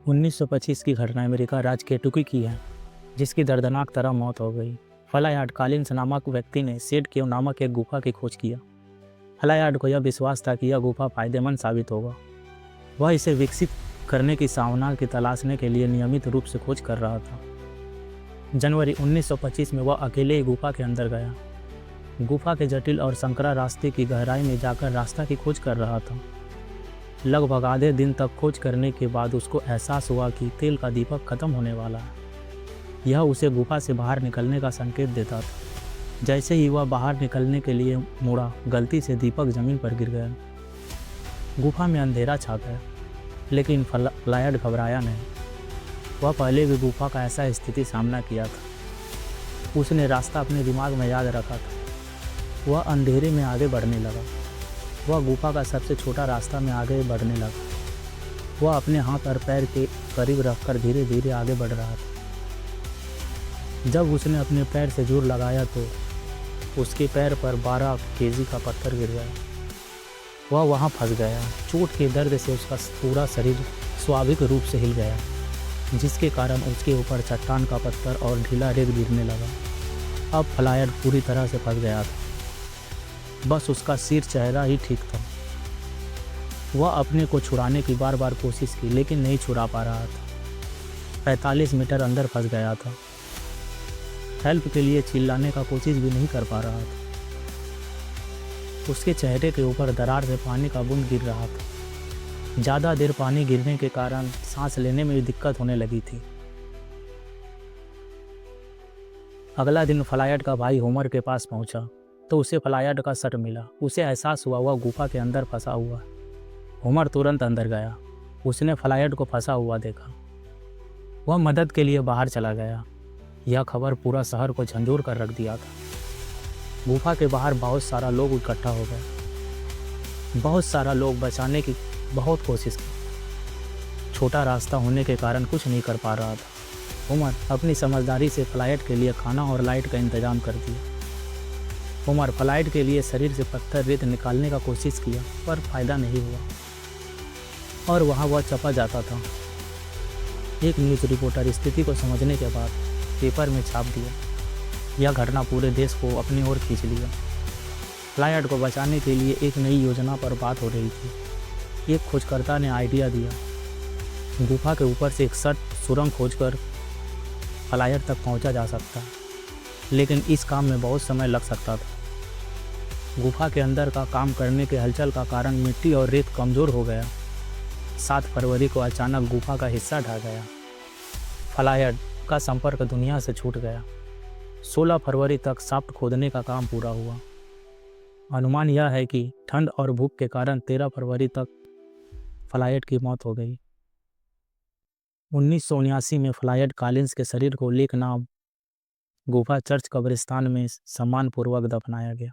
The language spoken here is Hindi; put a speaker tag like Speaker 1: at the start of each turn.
Speaker 1: 1925 की घटना अमेरिका राज्य केंटुकी की है, जिसकी दर्दनाक तरह मौत हो गई। फ्लायड कॉलिंस नामक व्यक्ति ने सेड केव नामक एक गुफा की खोज किया। फ्लायड को यह विश्वास था कि यह गुफा फायदेमंद साबित होगा। वह इसे विकसित करने की संभावना की तलाशने के लिए नियमित रूप से खोज कर रहा था। जनवरी 1925 में वह अकेले ही गुफा के अंदर गया। गुफा के जटिल और संकरा रास्ते की गहराई में जाकर रास्ता की खोज कर रहा था। लगभग आधे दिन तक खोज करने के बाद उसको एहसास हुआ कि तेल का दीपक खत्म होने वाला है। यह उसे गुफा से बाहर निकलने का संकेत देता था। जैसे ही वह बाहर निकलने के लिए मुड़ा, गलती से दीपक जमीन पर गिर गया। गुफा में अंधेरा छा गया, लेकिन फ्लायड घबराया नहीं। वह पहले भी गुफा का ऐसा स्थिति सामना किया था। उसने रास्ता अपने दिमाग में याद रखा था। वह अंधेरे में आगे बढ़ने लगा। वह गुफा का सबसे छोटा रास्ता में आगे बढ़ने लगा। वह अपने हाथ और पैर के करीब रखकर धीरे धीरे आगे बढ़ रहा था। जब उसने अपने पैर से जोर लगाया तो उसके पैर पर 12 केजी का पत्थर गिर गया। वह वहाँ फंस गया। चोट के दर्द से उसका पूरा शरीर स्वाभाविक रूप से हिल गया, जिसके कारण उसके ऊपर चट्टान का पत्थर और ढीला रेत गिरने लगा। अब फ्लायड पूरी तरह से फंस गया था। बस उसका सिर चेहरा ही ठीक था। वह अपने को छुड़ाने की बार बार कोशिश की, लेकिन नहीं छुड़ा पा रहा था। 45 मीटर अंदर फंस गया था। हेल्प के लिए चिल्लाने का कोशिश भी नहीं कर पा रहा था। उसके चेहरे के ऊपर दरार से पानी का बूंद गिर रहा था। ज़्यादा देर पानी गिरने के कारण सांस लेने में भी दिक्कत होने लगी थी। अगला दिन फ्लायड का भाई होमर के पास पहुंचा तो उसे फ्लायड का शर्ट मिला। उसे एहसास हुआ वह गुफा के अंदर फंसा हुआ है। होमर तुरंत अंदर गया। उसने फ्लायड को फंसा हुआ देखा। वह मदद के लिए बाहर चला गया। यह खबर पूरा शहर को झंझोर कर रख दिया था। गुफा के बाहर बहुत सारा लोग इकट्ठा हो गए। बहुत सारा लोग बचाने की बहुत कोशिश की। छोटा रास्ता होने के कारण कुछ नहीं कर पा रहा था। होमर अपनी समझदारी से फ्लायड के लिए खाना और लाइट का इंतजाम कर दिया। होमर फ्लायड के लिए शरीर से पत्थर रेत निकालने का कोशिश किया, पर फायदा नहीं हुआ और वहाँ वह चपा जाता था। एक न्यूज़ रिपोर्टर स्थिति को समझने के बाद पेपर में छाप दिया। यह घटना पूरे देश को अपनी ओर खींच लिया। फ्लायड को बचाने के लिए एक नई योजना पर बात हो रही थी। एक खोजकर्ता ने आइडिया दिया। गुफा के ऊपर से एक सुरंग खोजकर फ्लायड तक पहुंचा जा सकता है, लेकिन इस काम में बहुत समय लग सकता था। गुफा के अंदर का काम करने के हलचल का कारण मिट्टी और रेत कमज़ोर हो गया। 7 फरवरी को अचानक गुफा का हिस्सा ढह गया। फ्लायड का संपर्क दुनिया से छूट गया। 16 फरवरी तक शाफ्ट खोदने का काम पूरा हुआ। अनुमान यह है कि ठंड और भूख के कारण 13 फरवरी तक फ्लायड की मौत हो गई। 1979 में फ्लायड कॉलिंस के शरीर को लेक नाम गुफा चर्च कब्रिस्तान में सम्मानपूर्वक दफनाया गया।